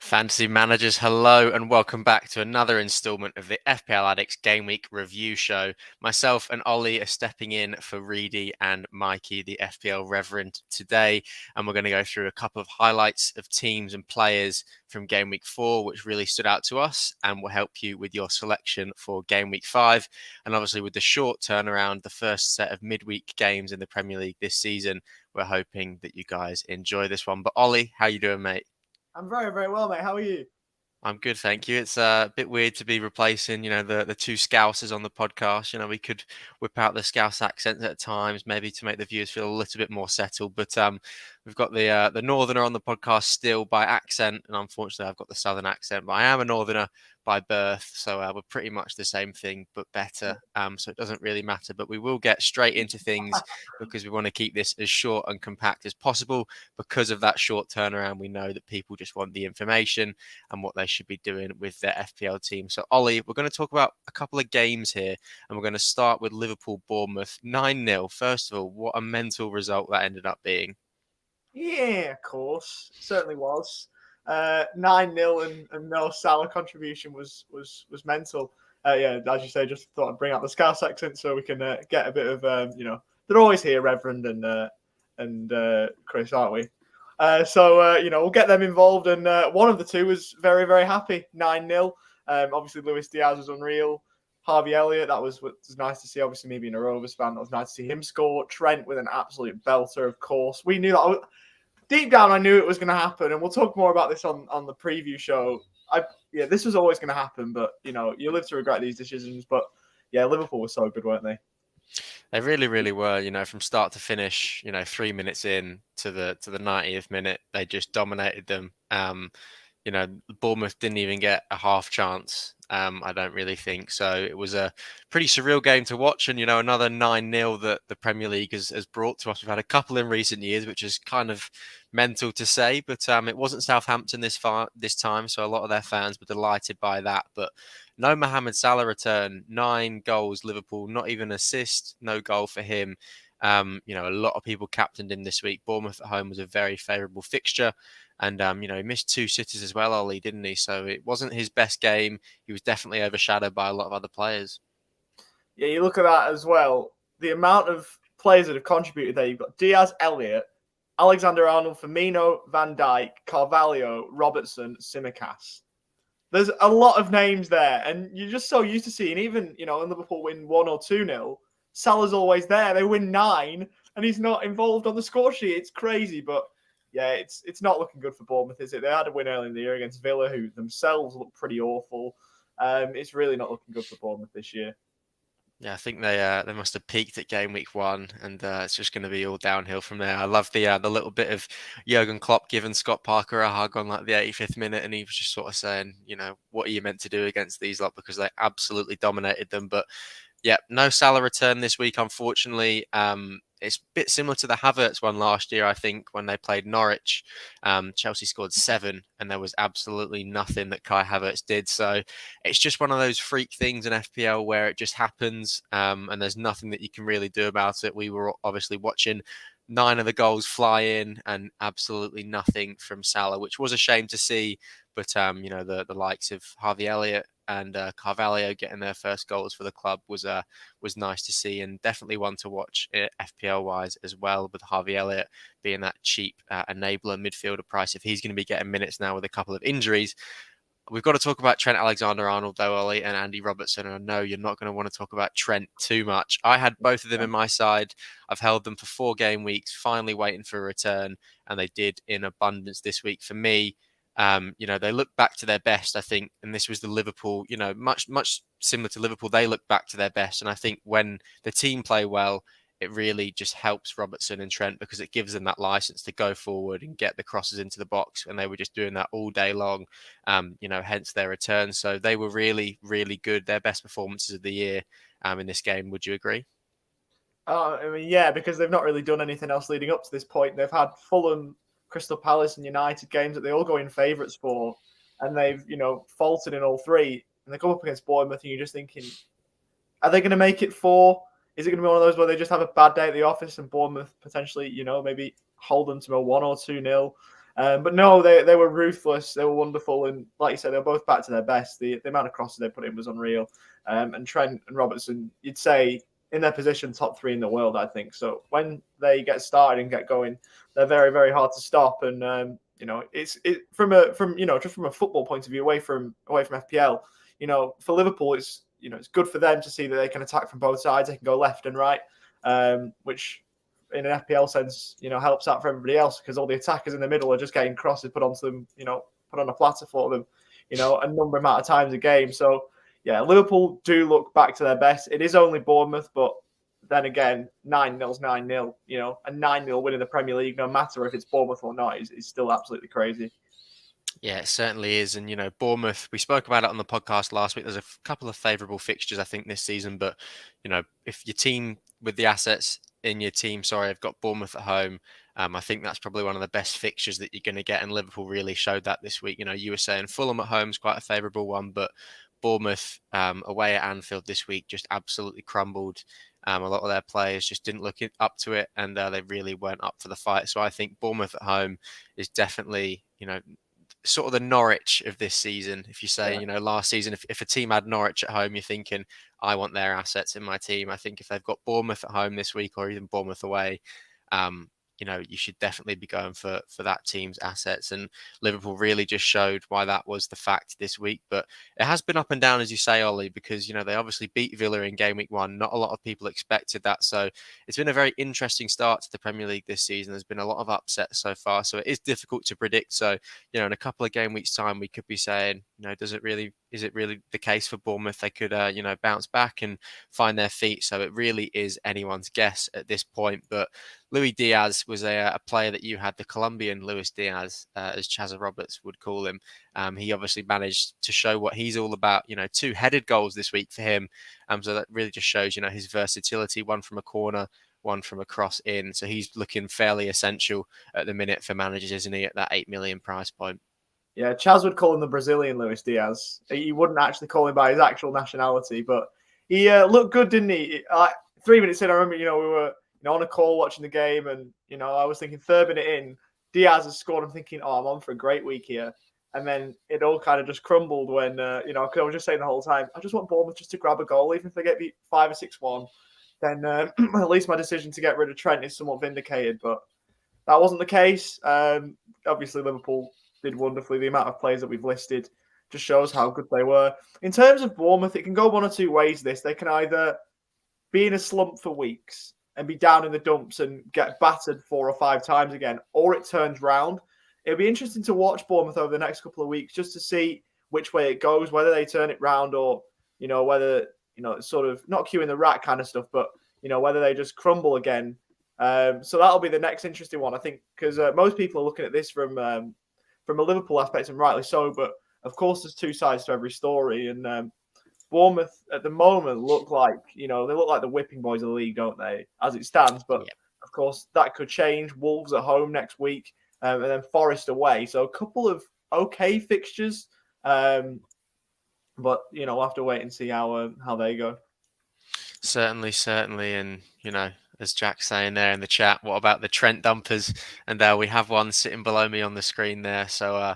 Fantasy managers, hello and welcome back to another installment of the FPL Addicts Gameweek review show. Myself and Ollie are stepping in for Reidy and Mikey, the FPL Reverend, today, and we're going to go through a couple of highlights of teams and players from Game Week 4, which really stood out to us, and will help you with your selection for Game Week 5. And obviously, with the short turnaround, the first set of midweek games in the Premier League this season, we're hoping that you guys enjoy this one. But Ollie, how you doing, mate? I'm very, very well, mate. How are you? I'm good, thank you. It's a bit weird to be replacing, the two Scousers on the podcast. We could whip out the Scouse accents at times, maybe to make the viewers feel a little bit more settled. But we've got the Northerner on the podcast still by accent, and unfortunately, I've got the Southern accent. But I am a Northerner by birth, so we're pretty much the same thing, but better. So it doesn't really matter. But we will get straight into things because we want to keep this as short and compact as possible. Because of that short turnaround, we know that people just want the information and what they should be doing with their FPL team. So, Ollie, we're going to talk about a couple of games here, and we're going to start with Liverpool-Bournemouth 9-0. First of all, what a mental result that ended up being. Yeah, of course. It certainly was. 9-0 and no Salah contribution was mental. Yeah, as you say, just thought I'd bring out the Scouse accent so we can get a bit of, they're always here, Reverend and Chris, aren't we? We'll get them involved. And one of the two was very, very happy. 9-0. Obviously, Luis Diaz was unreal. Harvey Elliott, that was nice to see. Obviously, me being a Rovers fan, that was nice to see him score. Trent with an absolute belter, of course. We knew that. Deep down, I knew it was going to happen. And we'll talk more about this on the preview show. This was always going to happen. But, you live to regret these decisions. But, yeah, Liverpool was so good, weren't they? They really, really were. From start to finish. 3 minutes in to the 90th minute, they just dominated them. Bournemouth didn't even get a half chance. I don't really think so. It was a pretty surreal game to watch, and another 9-0 that the Premier League has brought to us. We've had a couple in recent years, which is kind of mental to say, but it wasn't Southampton this time, so a lot of their fans were delighted by that. But no Mohamed Salah return, 9 goals, Liverpool, not even assist, no goal for him. A lot of people captained him this week. Bournemouth at home was a very favourable fixture. And, he missed 2 sitters as well, Ollie, didn't he? So it wasn't his best game. He was definitely overshadowed by a lot of other players. Yeah, you look at that as well. The amount of players that have contributed there. You've got Diaz, Elliott, Alexander-Arnold, Firmino, Van Dijk, Carvalho, Robertson, Tsimikas. There's a lot of names there, and you're just so used to seeing, even, when Liverpool win 1 or 2-0, Salah's always there. They win 9, and he's not involved on the score sheet. It's crazy, but yeah, it's not looking good for Bournemouth, is it? They had a win early in the year against Villa, who themselves look pretty awful. It's really not looking good for Bournemouth this year. Yeah, I think they must have peaked at game week 1, and it's just going to be all downhill from there. I love the little bit of Jurgen Klopp giving Scott Parker a hug on like the 85th minute, and he was just sort of saying, what are you meant to do against these lot, because they absolutely dominated them. But yeah, no Salah return this week, unfortunately. It's a bit similar to the Havertz one last year, I think, when they played Norwich. Chelsea scored 7, and there was absolutely nothing that Kai Havertz did. So it's just one of those freak things in FPL where it just happens, and there's nothing that you can really do about it. We were obviously watching 9 of the goals fly in and absolutely nothing from Salah, which was a shame to see. But, the likes of Harvey Elliott and Carvalho getting their first goals for the club was nice to see, and definitely one to watch FPL wise as well, with Harvey Elliott being that cheap enabler midfielder price if he's going to be getting minutes now with a couple of injuries. We've got to talk about Trent Alexander-Arnold, though, Ollie, and Andy Robertson. And I know you're not going to want to talk about Trent too much. I had both of them in my side. I've held them for 4 game weeks, finally waiting for a return, and they did in abundance this week for me. They look back to their best, I think, and this was the Liverpool, much similar to Liverpool. They look back to their best, and I think when the team play well, it really just helps Robertson and Trent, because it gives them that license to go forward and get the crosses into the box, and they were just doing that all day long, hence their return. So they were really, really good. Their best performances of the year in this game. Would you agree? Yeah, because they've not really done anything else leading up to this point. They've had Fulham, Crystal Palace and United games that they all go in favourites for, and they've, faltered in all 3. And they come up against Bournemouth, and you're just thinking, are they going to make it 4? Is it going to be one of those where they just have a bad day at the office and Bournemouth potentially, maybe hold them to a 1 or 2-0? But no, they were ruthless. They were wonderful, and like you said, they were both back to their best. The amount of crosses they put in was unreal. And Trent and Robertson, you'd say in their position, top 3 in the world, I think. So when they get started and get going, they're very, very hard to stop. And it's from just from a football point of view, away from FPL. For Liverpool, it's good for them to see that they can attack from both sides. They can go left and right, which in an FPL sense, helps out for everybody else because all the attackers in the middle are just getting crosses put onto them, put on a platter for them, a number amount of times a game. So yeah, Liverpool do look back to their best. It is only Bournemouth, but then again, 9-0's 9-0, a 9-0 win in the Premier League, no matter if it's Bournemouth or not, is still absolutely crazy. Yeah, it certainly is. And, Bournemouth, we spoke about it on the podcast last week. There's a couple of favourable fixtures, I think, this season. But, if your team with the assets in your team, have got Bournemouth at home, I think that's probably one of the best fixtures that you're going to get. And Liverpool really showed that this week. You were saying Fulham at home is quite a favourable one, but Bournemouth away at Anfield this week just absolutely crumbled. A lot of their players just didn't look up to it, and they really weren't up for the fight. So I think Bournemouth at home is definitely, sort of the Norwich of this season. If you say, last season, if a team had Norwich at home, you're thinking, I want their assets in my team. I think if they've got Bournemouth at home this week or even Bournemouth away, you should definitely be going for that team's assets. And Liverpool really just showed why that was the fact this week. But it has been up and down, as you say, Ollie, because, they obviously beat Villa in game week 1. Not a lot of people expected that. So it's been a very interesting start to the Premier League this season. There's been a lot of upsets so far. So it is difficult to predict. So, in a couple of game weeks' time, we could be saying, is it really the case for Bournemouth? They could, bounce back and find their feet. So it really is anyone's guess at this point. But Luis Diaz was a player that you had, the Colombian Luis Diaz, as Chazza Roberts would call him. He obviously managed to show what he's all about. 2 headed goals this week for him. So that really just shows, his versatility, one from a corner, one from a cross in. So he's looking fairly essential at the minute for managers, isn't he, at that 8 million price point? Yeah, Chaz would call him the Brazilian Luis Diaz. He wouldn't actually call him by his actual nationality, but he looked good, didn't he? 3 minutes in, I remember, we were on a call watching the game, and I was thinking 3rd minute in, Diaz has scored. I'm thinking, I'm on for a great week here. And then it all kind of just crumbled when, because I was just saying the whole time, I just want Bournemouth just to grab a goal, even if they get beat 5 or 6-1. Then at least my decision to get rid of Trent is somewhat vindicated. But that wasn't the case. Obviously, Liverpool did wonderfully. The amount of players that we've listed just shows how good they were. In terms of Bournemouth, it can go one or two ways. They can either be in a slump for weeks and be down in the dumps and get battered 4 or 5 times again, or it turns round. It'll be interesting to watch Bournemouth over the next couple of weeks just to see which way it goes, whether they turn it round or, whether, it's sort of not queuing the rat kind of stuff, but, whether they just crumble again. So that'll be the next interesting one, I think, because most people are looking at this from a Liverpool aspect, and rightly so. But of course, there's 2 sides to every story, and Bournemouth at the moment look like they look like the whipping boys of the league, don't they? As it stands, but of course that could change. Wolves at home next week, and then Forest away. So a couple of okay fixtures, but we'll have to wait and see how they go. Certainly, and as Jack's saying there in the chat, what about the Trent dumpers? And we have one sitting below me on the screen there. So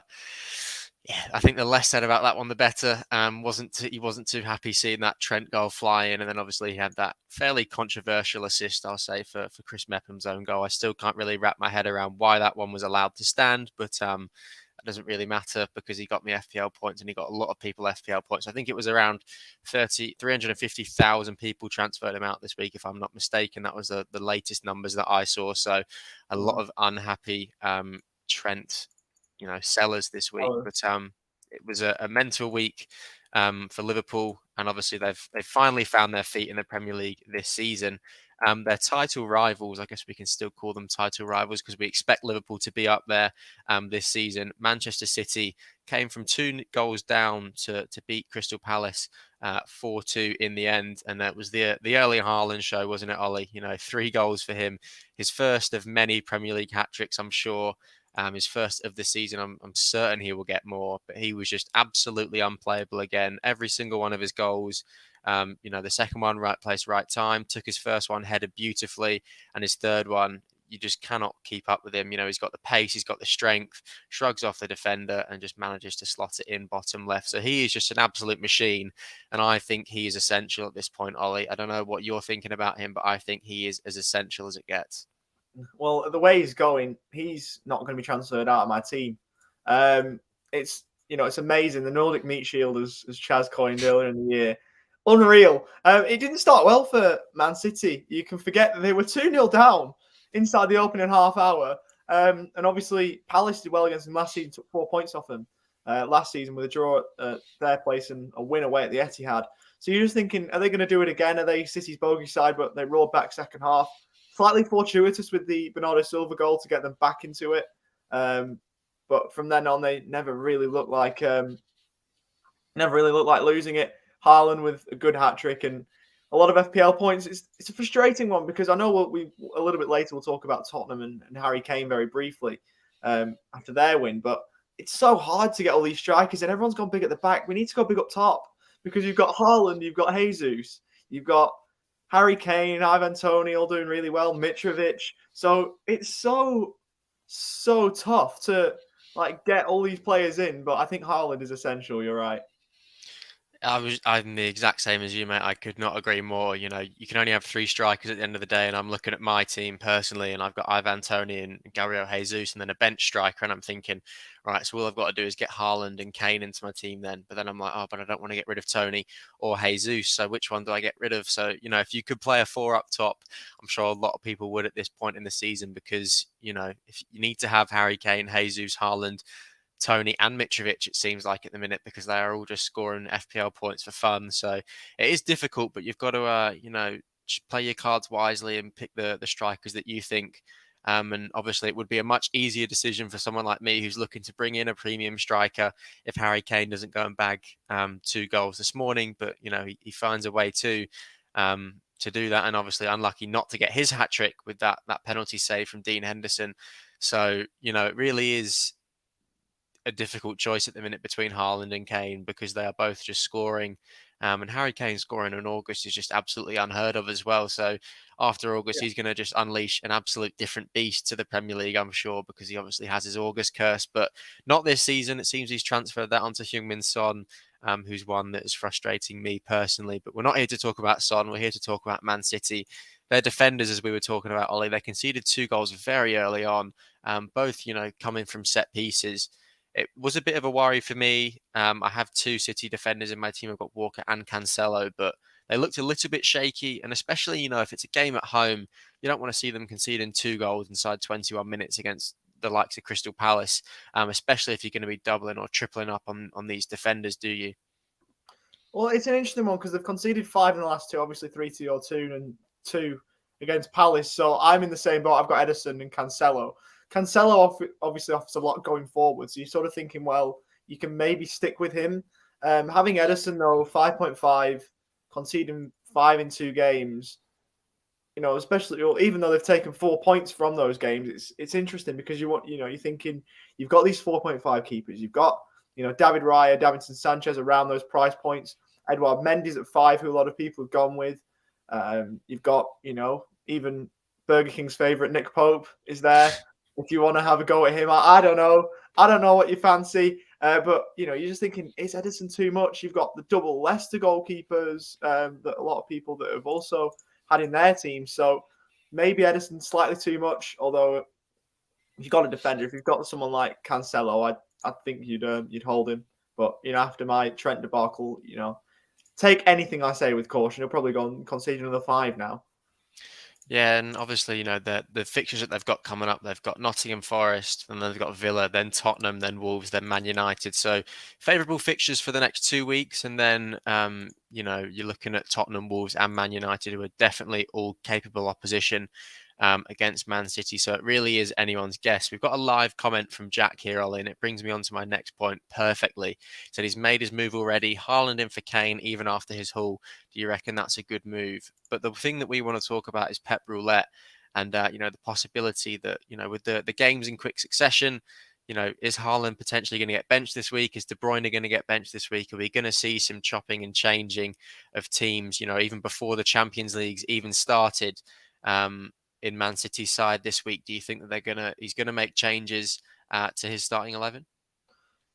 yeah, I think the less said about that one, the better. He wasn't too happy seeing that Trent goal fly in, and then obviously he had that fairly controversial assist, I'll say, for Chris Mepham's own goal. I still can't really wrap my head around why that one was allowed to stand, but that doesn't really matter because he got me FPL points and he got a lot of people FPL points. I think it was around 350,000 people transferred him out this week, if I'm not mistaken. That was the latest numbers that I saw. So a lot of unhappy Trent, sellers this week. But it was a mental week for Liverpool, and obviously they've finally found their feet in the Premier League this season. Their title rivals, I guess we can still call them title rivals because we expect Liverpool to be up there this season. Manchester City came from 2 goals down to beat Crystal Palace 4-2 in the end, and that was the early Haaland show, wasn't it, Ollie? 3 goals for him, his first of many Premier League hat-tricks, I'm sure. His first of the season. I'm certain he will get more, but he was just absolutely unplayable again. Every single one of his goals. The second one, right place, right time. Took his first one, headed beautifully, and his third one, you just cannot keep up with him. He's got the pace, he's got the strength, shrugs off the defender and just manages to slot it in bottom left. So he is just an absolute machine. And I think he is essential at this point, Ollie. I don't know what you're thinking about him, but I think he is as essential as it gets. Well, the way he's going, he's not going to be transferred out of my team. It's amazing. The Nordic Meat Shield, as Chaz coined earlier in the year, unreal. It didn't start well for Man City. You can forget that they were 2-0 down inside the opening half hour. And obviously, Palace did well against them last season, took 4 points off them last season with a draw at their place and a win away at the Etihad. So you're just thinking, are they going to do it again? Are they City's bogey side, but they roared back second half? Slightly fortuitous with the Bernardo Silva goal to get them back into it. But from then on, they never really looked like losing it. Haaland with a good hat trick and a lot of FPL points. It's a frustrating one because I know we a little bit later we'll talk about Tottenham and Harry Kane very briefly after their win. But it's so hard to get all these strikers and everyone's gone big at the back. We need to go big up top because you've got Haaland, you've got Jesus, you've got Harry Kane, Ivan Toney all doing really well, Mitrovic. So it's so tough to get all these players in. But I think Haaland is essential. You're right. I'm the exact same as you, mate. I could not agree more. You can only have 3 strikers at the end of the day, and I'm looking at my team personally, and I've got Ivan Toney and Gabriel Jesus, and then a bench striker, and I'm thinking, right, so all I've got to do is get Haaland and Kane into my team then. But then I'm like, oh, but I don't want to get rid of Toney or Jesus, so which one do I get rid of? So, if you could play a 4 up top, I'm sure a lot of people would at this point in the season because, if you need to have Harry Kane, Jesus, Haaland, Toney and Mitrovic, it seems like at the minute, because they are all just scoring FPL points for fun. So it is difficult, but you've got to, play your cards wisely and pick the strikers that you think. And obviously, it would be a much easier decision for someone like me who's looking to bring in a premium striker if Harry Kane doesn't go and bag 2 goals this morning. But, he finds a way to do that. And obviously, unlucky not to get his hat trick with that penalty save from Dean Henderson. So, it really is a difficult choice at the minute between Haaland and Kane because they are both just scoring. And Harry Kane scoring in August is just absolutely unheard of as well. So after August, he's going to just unleash an absolute different beast to the Premier League, I'm sure, because he obviously has his August curse, but not this season. It seems he's transferred that onto Heung-min Son, who's one that is frustrating me personally. But we're not here to talk about Son. We're here to talk about Man City. Their defenders, as we were talking about, Ollie, they conceded 2 goals very early on, both, coming from set pieces. It was a bit of a worry for me. I have 2 City defenders in my team. I've got Walker and Cancelo, but they looked a little bit shaky. And especially, if it's a game at home, you don't want to see them conceding 2 goals inside 21 minutes against the likes of Crystal Palace, especially if you're going to be doubling or tripling up on these defenders, do you? Well, it's an interesting one because they've conceded 5 in the last 2, obviously 3-2 or 2 and 2 against Palace. So I'm in the same boat. I've got Ederson and Cancelo. Cancelo obviously offers a lot going forward. So you're sort of thinking, well, you can maybe stick with him. Having Ederson, though, 5.5, conceding 5 in 2 games, especially even though they've taken 4 points from those games, it's interesting because you're thinking you've got these 4.5 keepers. You've got, David Raya, Davinson Sanchez around those price points. Edouard Mendy's at 5, who a lot of people have gone with. You've got, even Burger King's favourite, Nick Pope, is there. If you want to have a go at him, I don't know. I don't know what you fancy. But, you're just thinking, is Ederson too much? You've got the double Leicester goalkeepers that a lot of people that have also had in their team. So maybe Ederson's slightly too much. Although if you've got a defender, if you've got someone like Cancelo, I think you'd hold him. But, after my Trent debacle, take anything I say with caution. He'll probably go and concede another 5 now. Yeah, and obviously, the fixtures that they've got coming up, they've got Nottingham Forest, and then they've got Villa, then Tottenham, then Wolves, then Man United. So favourable fixtures for the next 2 weeks, and then you're looking at Tottenham, Wolves, and Man United, who are definitely all capable opposition against Man City. So it really is anyone's guess. We've got a live comment from Jack here, Ollie, and it brings me on to my next point perfectly. He said he's made his move already. Haaland in for Kane, even after his haul. Do you reckon that's a good move? But the thing that we want to talk about is Pep Roulette and, the possibility that, with the games in quick succession, is Haaland potentially going to get benched this week? Is De Bruyne going to get benched this week? Are we going to see some chopping and changing of teams, even before the Champions League's even started? in Man City's side this week? Do you think that he's gonna make changes to his starting 11?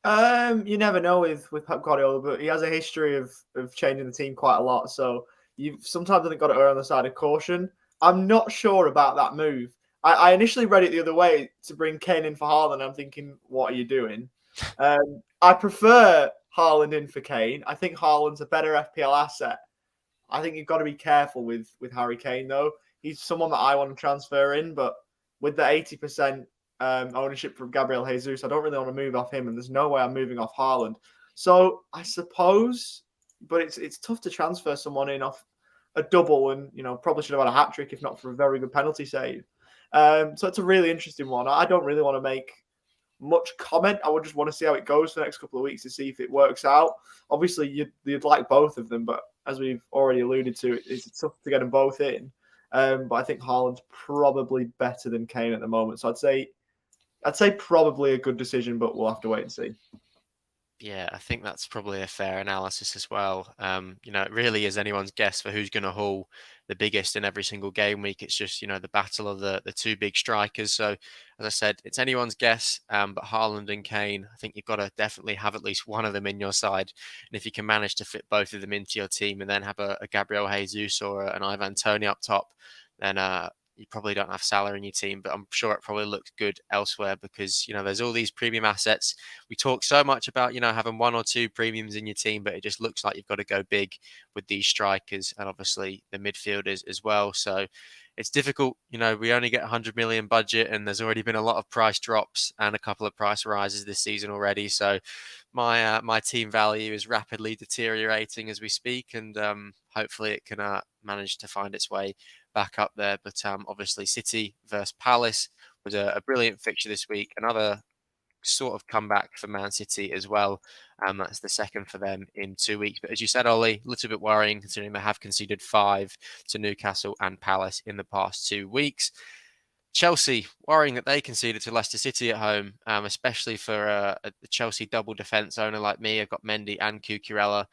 You never know with Pep Guardiola, but he has a history of changing the team quite a lot. So you've sometimes I think got to err on the side of caution. I'm not sure about that move. I initially read it the other way to bring Kane in for Haaland. I'm thinking, what are you doing? I prefer Haaland in for Kane. I think Haaland's a better FPL asset. I think you've got to be careful with Harry Kane, though. He's someone that I want to transfer in, but with the 80% ownership from Gabriel Jesus, I don't really want to move off him, and there's no way I'm moving off Haaland. So I suppose, but it's tough to transfer someone in off a double, and probably should have had a hat trick if not for a very good penalty save. So it's a really interesting one. I don't really want to make much comment. I would just want to see how it goes for the next couple of weeks to see if it works out. Obviously, you'd like both of them, but as we've already alluded to, it's tough to get them both in. But I think Haaland's probably better than Kane at the moment. So I'd say probably a good decision, but we'll have to wait and see. Yeah, I think that's probably a fair analysis as well. It really is anyone's guess for who's going to haul the biggest in every single game week. It's just, the battle of the two big strikers. So, as I said, it's anyone's guess. But Haaland and Kane, I think you've got to definitely have at least one of them in your side. And if you can manage to fit both of them into your team and then have a Gabriel Jesus or an Ivan Toney up top, then you probably don't have Salah in your team, but I'm sure it probably looks good elsewhere because, there's all these premium assets. We talk so much about, having one or two premiums in your team, but it just looks like you've got to go big with these strikers and obviously the midfielders as well. So it's difficult. We only get 100 million budget and there's already been a lot of price drops and a couple of price rises this season already. So my team value is rapidly deteriorating as we speak, and hopefully it can manage to find its way back up there. But obviously City versus Palace was a brilliant fixture this week. Another sort of comeback for Man City as well. That's the second for them in 2 weeks. But as you said, Ollie, a little bit worrying considering they have conceded 5 to Newcastle and Palace in the past 2 weeks. Chelsea, worrying that they conceded to Leicester City at home, especially for a Chelsea double defence owner like me. I've got Mendy and Cucurella.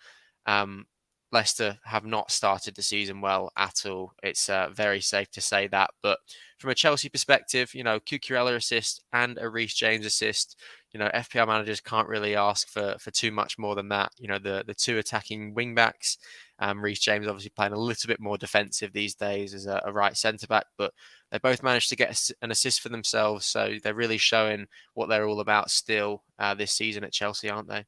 Leicester have not started the season well at all. It's very safe to say that. But from a Chelsea perspective, Cucurella assist and a Reidy James assist, FPL managers can't really ask for too much more than that. The two attacking wing backs, Reidy James obviously playing a little bit more defensive these days as a right centre back, but they both managed to get an assist for themselves. So they're really showing what they're all about still this season at Chelsea, aren't they?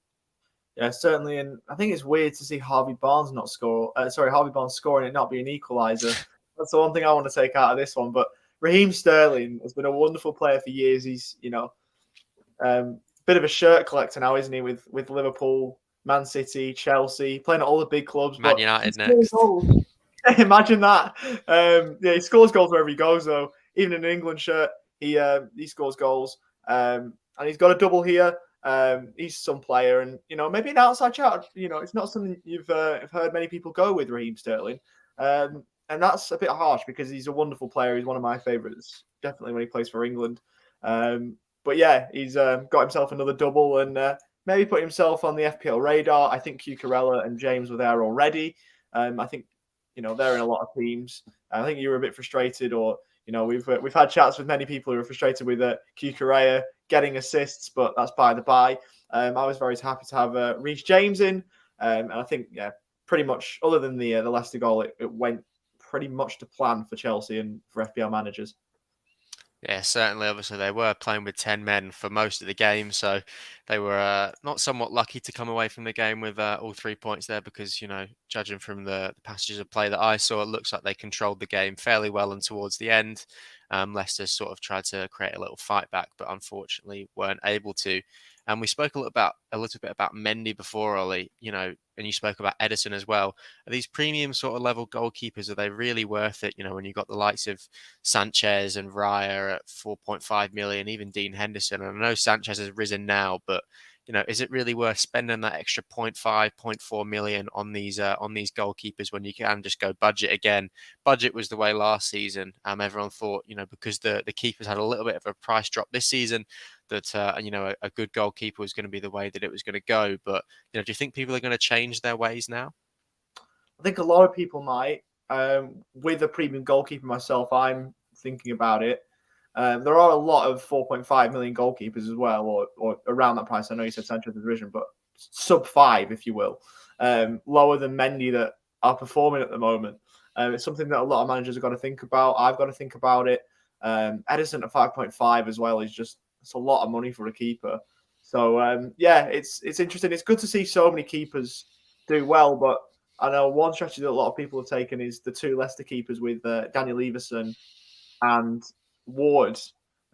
Yeah, certainly, and I think it's weird to see Harvey Barnes not score. Harvey Barnes scoring and it not be an equaliser. That's the one thing I want to take out of this one. But Raheem Sterling has been a wonderful player for years. He's bit of a shirt collector now, isn't he? With Liverpool, Man City, Chelsea, playing at all the big clubs. Man But United next. Imagine that. He scores goals wherever he goes, though. Even in an England shirt, he scores goals. And he's got a double here. He's some player, and maybe an outside shout. It's not something you've heard many people go with Raheem Sterling, and that's a bit harsh because he's a wonderful player. He's one of my favourites, definitely when he plays for England. But yeah, he's got himself another double and maybe put himself on the FPL radar. I think Cucurella and James were there already. I think they're in a lot of teams. I think you were a bit frustrated, or we've had chats with many people who are frustrated with Cucurella getting assists, but that's by the by. I was very happy to have Reidy James in, and I think pretty much other than the Leicester goal, it went pretty much to plan for Chelsea and for FPL managers. Yeah, certainly. Obviously, they were playing with 10 men for most of the game, so they were not somewhat lucky to come away from the game with all 3 points there because, judging from the passages of play that I saw, it looks like they controlled the game fairly well and towards the end. Leicester sort of tried to create a little fight back, but unfortunately weren't able to. And we spoke a little bit about Mendy before, Ollie, and you spoke about Edison as well. Are these premium sort of level goalkeepers, are they really worth it? When you've got the likes of Sanchez and Raya at 4.5 million, even Dean Henderson. And I know Sanchez has risen now, but is it really worth spending that extra 0.5, 0.4 million on these goalkeepers when you can just go budget again? Budget was the way last season. Everyone thought, because the keepers had a little bit of a price drop this season, that a good goalkeeper was going to be the way that it was going to go. But do you think people are going to change their ways now? I think a lot of people might. With a premium goalkeeper myself, I'm thinking about it. There are a lot of 4.5 million goalkeepers as well, or around that price. I know you said centre of the division, but sub 5, if you will, lower than Mendy that are performing at the moment. It's something that a lot of managers have got to think about. I've got to think about it. Edison at 5.5 as well is just, it's a lot of money for a keeper. So it's interesting. It's good to see so many keepers do well, but I know one strategy that a lot of people have taken is the 2 Leicester keepers with Daniel Everson and Ward.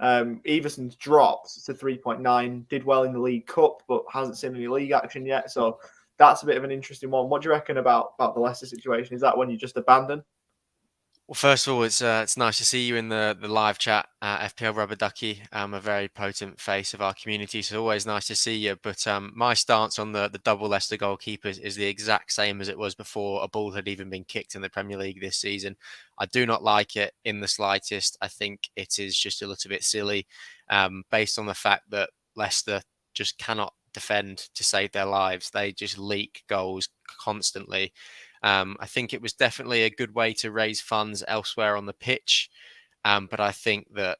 Everson's dropped to 3.9, did well in the League Cup, but hasn't seen any league action yet. So that's a bit of an interesting one. What do you reckon about the Leicester situation? Is that one you just abandon? Well, first of all, it's nice to see you in the live chat, FPL Rubber Ducky, a very potent face of our community. So always nice to see you. But my stance on the double Leicester goalkeepers is the exact same as it was before a ball had even been kicked in the Premier League this season. I do not like it in the slightest. I think it is just a little bit silly, based on the fact that Leicester just cannot defend to save their lives. They just leak goals constantly. I think it was definitely a good way to raise funds elsewhere on the pitch. But I think that,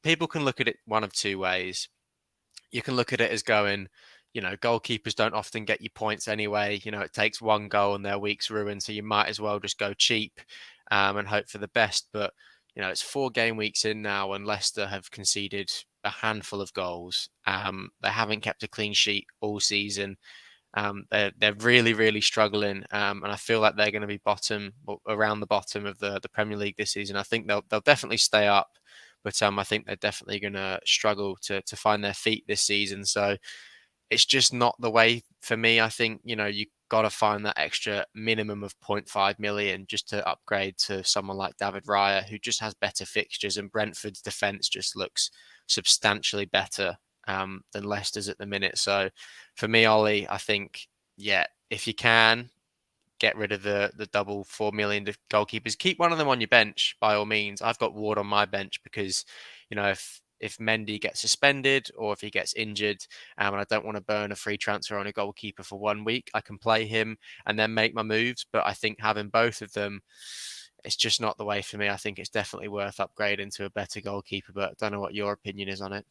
people can look at it one of 2 ways. You can look at it as going, goalkeepers don't often get you points anyway. It takes 1 goal and their week's ruined. So you might as well just go cheap and hope for the best. But, it's 4 game weeks in now and Leicester have conceded a handful of goals. They haven't kept a clean sheet all season. They're really, really struggling, and I feel like they're going to be around the bottom of the Premier League this season. I think they'll definitely stay up, but I think they're definitely going to struggle to find their feet this season. So it's just not the way for me. I think you got to find that extra minimum of 0.5 million just to upgrade to someone like David Raya, who just has better fixtures, and Brentford's defence just looks substantially better than Leicester's at the minute. So for me, Ollie, I think, if you can get rid of the double 4 million goalkeepers, keep one of them on your bench by all means. I've got Ward on my bench because, if Mendy gets suspended or if he gets injured, and I don't want to burn a free transfer on a goalkeeper for 1 week, I can play him and then make my moves. But I think having both of them, it's just not the way for me. I think it's definitely worth upgrading to a better goalkeeper, but I don't know what your opinion is on it.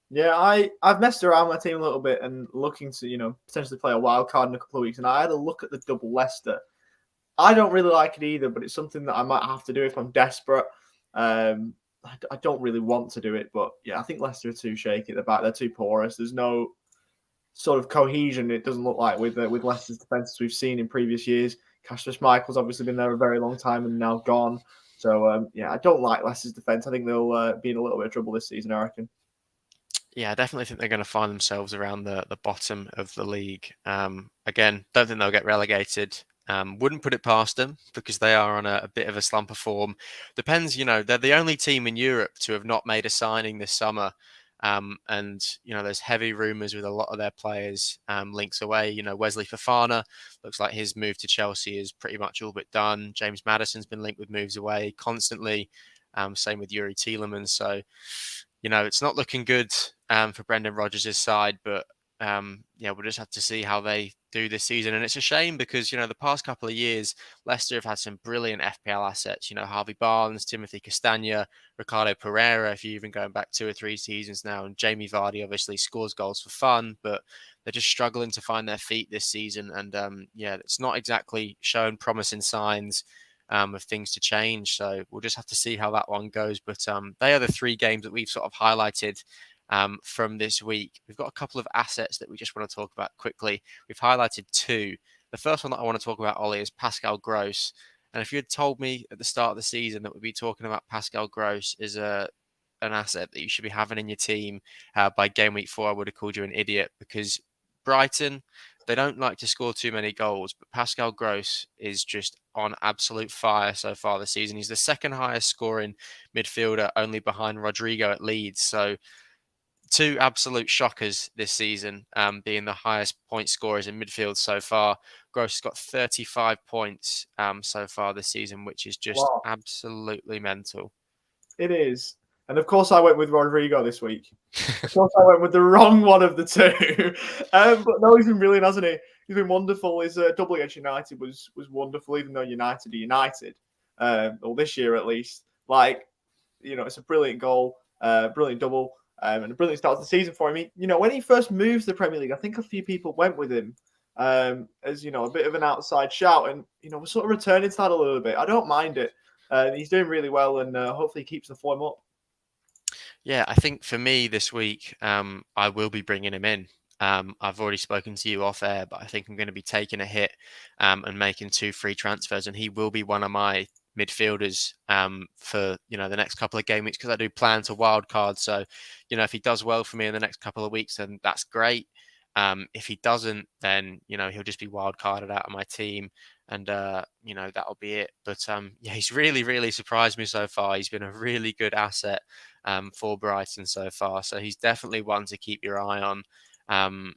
Yeah, I've messed around my team a little bit and looking to, potentially play a wild card in a couple of weeks. And I had a look at the double Leicester. I don't really like it either, but it's something that I might have to do if I'm desperate. I don't really want to do it, but yeah, I think Leicester are too shaky at the back. They're too porous. There's no sort of cohesion. It doesn't look like with Leicester's defenses we've seen in previous years. Casper Schmeichel's obviously been there a very long time and now gone. So I don't like Leicester's defense. I think they'll be in a little bit of trouble this season, I reckon. Yeah, I definitely think they're going to find themselves around the bottom of the league. Again, don't think they'll get relegated. Wouldn't put it past them because they are on a bit of a slump of form. Depends, they're the only team in Europe to have not made a signing this summer. And, there's heavy rumours with a lot of their players links away. Wesley Fofana looks like his move to Chelsea is pretty much all but done. James Maddison's been linked with moves away constantly. Same with Yuri Tielemans. So, it's not looking good for Brendan Rodgers' side, but we'll just have to see how they do this season. And it's a shame because, the past couple of years, Leicester have had some brilliant FPL assets, Harvey Barnes, Timothy Castagna, Ricardo Pereira, if you're even going back 2 or 3 seasons now, and Jamie Vardy obviously scores goals for fun, but they're just struggling to find their feet this season. And it's not exactly showing promising signs of things to change. So we'll just have to see how that one goes. But they are the 3 games that we've sort of highlighted from this week. We've got a couple of assets that we just want to talk about quickly. We've highlighted 2. The first one that I want to talk about, Ollie, is Pascal Gross. And if you had told me at the start of the season that we'd be talking about Pascal Gross as an asset that you should be having in your team by game week 4, I would have called you an idiot because Brighton, they don't like to score too many goals, but Pascal Gross is just on absolute fire so far this season. He's the second highest scoring midfielder, only behind Rodrigo at Leeds. So 2 absolute shockers this season, being the highest point scorers in midfield so far. Gross has got 35 points so far this season, which is just Wow. absolutely mental. It is. And of course, I went with Rodrigo this week. Of course, I went with the wrong one of the 2. But no, he's been brilliant, hasn't he? He's been wonderful. His double against United was wonderful, even though United are United. Or this year at least. Like, it's a brilliant goal, brilliant double, and a brilliant start to the season for him. When he first moved to the Premier League, I think a few people went with him as a bit of an outside shout, and we're sort of returning to that a little bit. I don't mind it. He's doing really well, and hopefully he keeps the form up. Yeah, I think for me this week, I will be bringing him in. I've already spoken to you off air, but I think I'm going to be taking a hit and making 2 free transfers, and he will be one of my midfielders for the next couple of game weeks because I do plan to wild card. So, if he does well for me in the next couple of weeks, then that's great. If he doesn't, then he'll just be wild carded out of my team, and that'll be it. But yeah, he's really, really surprised me so far. He's been a really good asset for Brighton so far. So he's definitely one to keep your eye on. In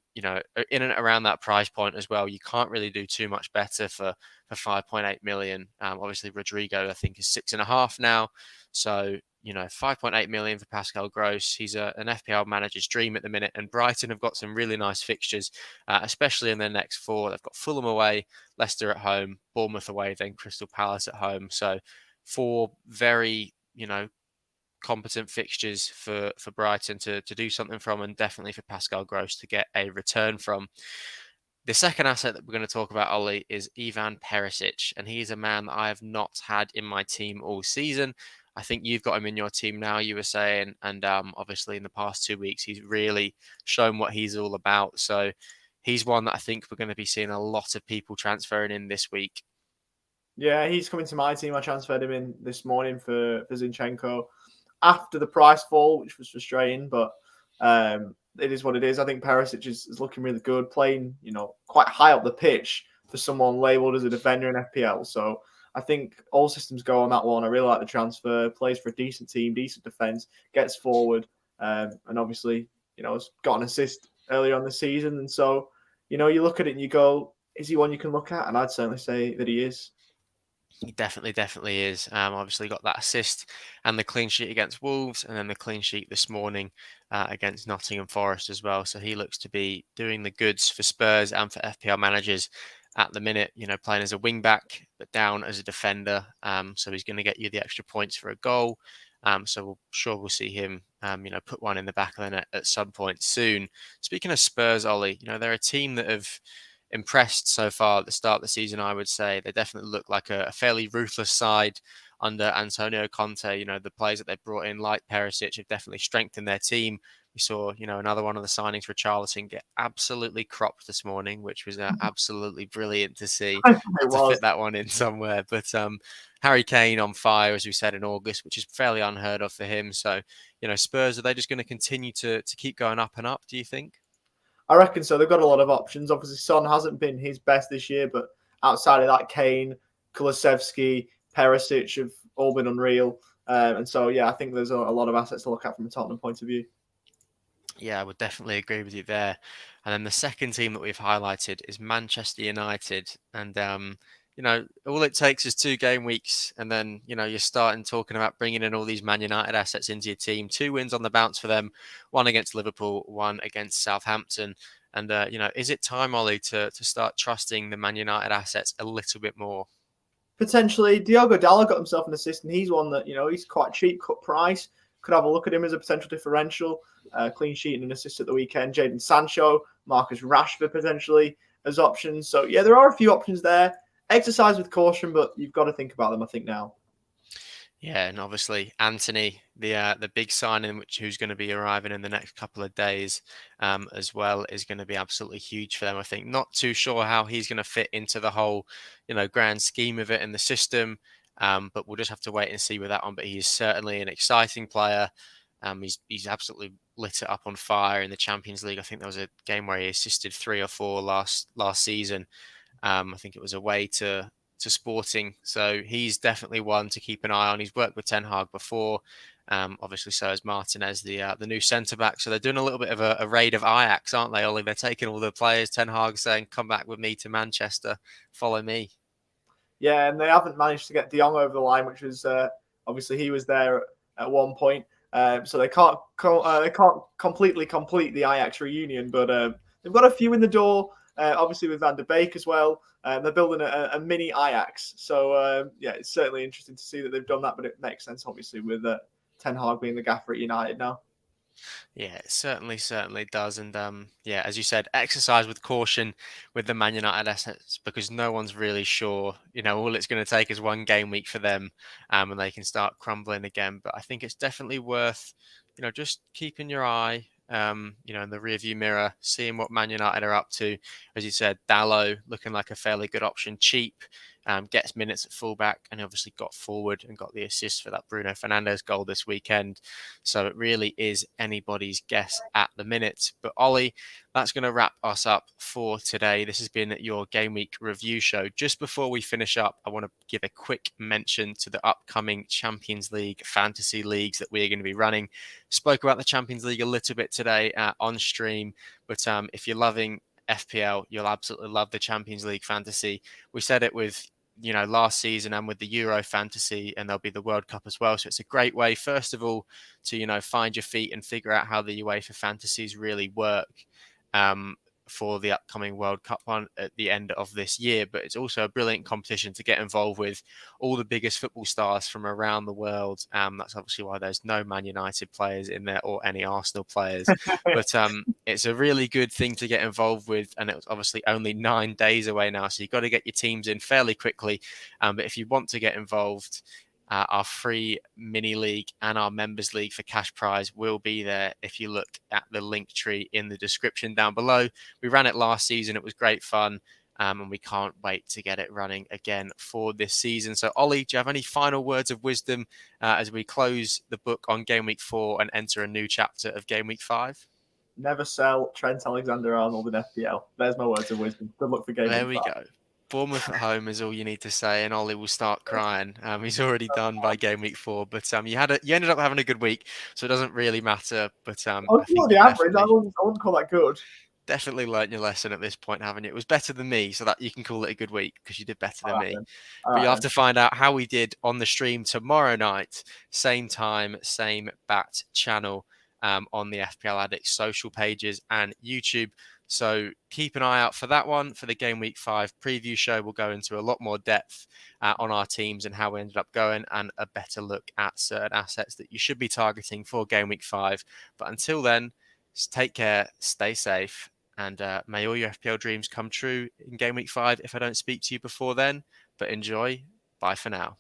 and around that price point as well, you can't really do too much better for 5.8 million. Obviously, Rodrigo, I think, is 6.5 now. So, 5.8 million for Pascal Gross. He's an FPL manager's dream at the minute. And Brighton have got some really nice fixtures, especially in their next 4. They've got Fulham away, Leicester at home, Bournemouth away, then Crystal Palace at home. So 4 very, competent fixtures for Brighton to do something from, and definitely for Pascal Gross to get a return from. The second asset that we're going to talk about, Ollie, is Ivan Perisic, and he's a man that I have not had in my team all season. I think you've got him in your team now, you were saying, and obviously in the past 2 weeks, he's really shown what he's all about. So he's one that I think we're going to be seeing a lot of people transferring in this week. Yeah, he's coming to my team. I transferred him in this morning for Zinchenko after the price fall, which was frustrating, but it is what it is. I think Perisic is looking really good, playing quite high up the pitch for someone labelled as a defender in FPL. So I think all systems go on that one. I really like the transfer. Plays for a decent team, decent defence, gets forward, and obviously has got an assist earlier on the season. And so you look at it and you go, is he one you can look at? And I'd certainly say that he is. He definitely is. Obviously got that assist and the clean sheet against Wolves, and then the clean sheet this morning against Nottingham Forest as well. So he looks to be doing the goods for Spurs and for FPL managers at the minute. Playing as a wing back, but down as a defender. So he's going to get you the extra points for a goal. So we'll see him, put one in the back of the net at some point soon. Speaking of Spurs, Ollie, they're a team that have impressed so far at the start of the season. I would say they definitely look like a fairly ruthless side under Antonio Conte. The players that they've brought in, like Perisic, have definitely strengthened their team. We saw, another one of the signings for Richarlison get absolutely cropped this morning, which was absolutely brilliant to see. Had to fit that one in somewhere. But Harry Kane on fire, as we said in August, which is fairly unheard of for him. So, Spurs, are they just going to continue to keep going up and up, do you think? I reckon so. They've got a lot of options. Obviously, Son hasn't been his best this year, but outside of that, Kane, Kulusevski, Perisic have all been unreal. And so, yeah, I think there's a lot of assets to look at from a Tottenham point of view. Yeah, I would definitely agree with you there. And then the second team that we've highlighted is Manchester United. And, all it takes is 2 game weeks. And then, you're starting talking about bringing in all these Man United assets into your team. 2 wins on the bounce for them, 1 against Liverpool, 1 against Southampton. And, is it time, Ollie, to start trusting the Man United assets a little bit more? Potentially, Diogo Dalot got himself an assist, and he's one that, he's quite cheap, cut price. Could have a look at him as a potential differential. Clean sheet and an assist at the weekend. Jadon Sancho, Marcus Rashford potentially as options. So, yeah, there are a few options there. Exercise with caution, but you've got to think about them, I think, now. Yeah, and obviously Anthony, the big signing, who's going to be arriving in the next couple of days, as well, is going to be absolutely huge for them. I think not too sure how he's going to fit into the whole, grand scheme of it in the system, but we'll just have to wait and see with that one. But he's certainly an exciting player. He's absolutely lit it up on fire in the Champions League. I think there was a game where he assisted 3 or 4 last season. I think it was away to Sporting. So he's definitely one to keep an eye on. He's worked with Ten Hag before. Obviously, so is Martinez, the new centre back. So they're doing a little bit of a raid of Ajax, aren't they, Ollie? They're taking all the players. Ten Hag saying, "Come back with me to Manchester. Follow me." Yeah, and they haven't managed to get De Jong over the line, which was obviously he was there at one point. So they can't completely complete the Ajax reunion, but they've got a few in the door. Obviously with Van der Beek as well. They're building a mini Ajax. So, yeah, it's certainly interesting to see that they've done that, but it makes sense, obviously, with Ten Hag being the gaffer at United now. Yeah, it certainly does. And yeah, as you said, exercise with caution with the Man United assets because no one's really sure. All it's going to take is one game week for them, and they can start crumbling again. But I think it's definitely worth, just keeping your eye, in the rearview mirror, seeing what Man United are up to. As you said, Dallo looking like a fairly good option, cheap. Gets minutes at fullback and obviously got forward and got the assist for that Bruno Fernandes goal this weekend. So it really is anybody's guess at the minute. But Ollie, that's going to wrap us up for today. This has been your Game Week review show. Just before we finish up, I want to give a quick mention to the upcoming Champions League fantasy leagues that we are going to be running. Spoke about the Champions League a little bit today on stream, but if you're loving FPL, you'll absolutely love the Champions League fantasy. We said it with last season and with the Euro fantasy, and there'll be the World Cup as well. So it's a great way, first of all, to find your feet and figure out how the UEFA fantasies really work for the upcoming World Cup one at the end of this year. But it's also a brilliant competition to get involved with all the biggest football stars from around the world. That's obviously why there's no Man United players in there or any Arsenal players. But it's a really good thing to get involved with, and it's obviously only 9 days away now, so you've got to get your teams in fairly quickly. But if you want to get involved, our free mini league and our members league for cash prize will be there if you look at the link tree in the description down below. We ran it last season. It was great fun. And we can't wait to get it running again for this season. So, Ollie, do you have any final words of wisdom as we close the book on Game Week 4 and enter a new chapter of Game Week 5? Never sell Trent Alexander-Arnold in FPL. There's my words of wisdom. Good luck for Game There Week we 5. go. Bournemouth at home is all you need to say, and Ollie will start crying. He's already done by Game Week 4, but you ended up having a good week, so it doesn't really matter. But I think the you average. I wouldn't call that good. definitely learned your lesson at this point, haven't you? It was better than me, so that you can call it a good week because you did better than me. But you'll have to find out how we did on the stream tomorrow night, same time, same bat channel, on the FPL Addicts social pages and YouTube. So keep an eye out for that one. For the Game Week 5 preview show, we'll go into a lot more depth on our teams and how we ended up going, and a better look at certain assets that you should be targeting for Game Week 5. But until then, take care, stay safe, and may all your FPL dreams come true in Game Week 5 if I don't speak to you before then. But enjoy. Bye for now.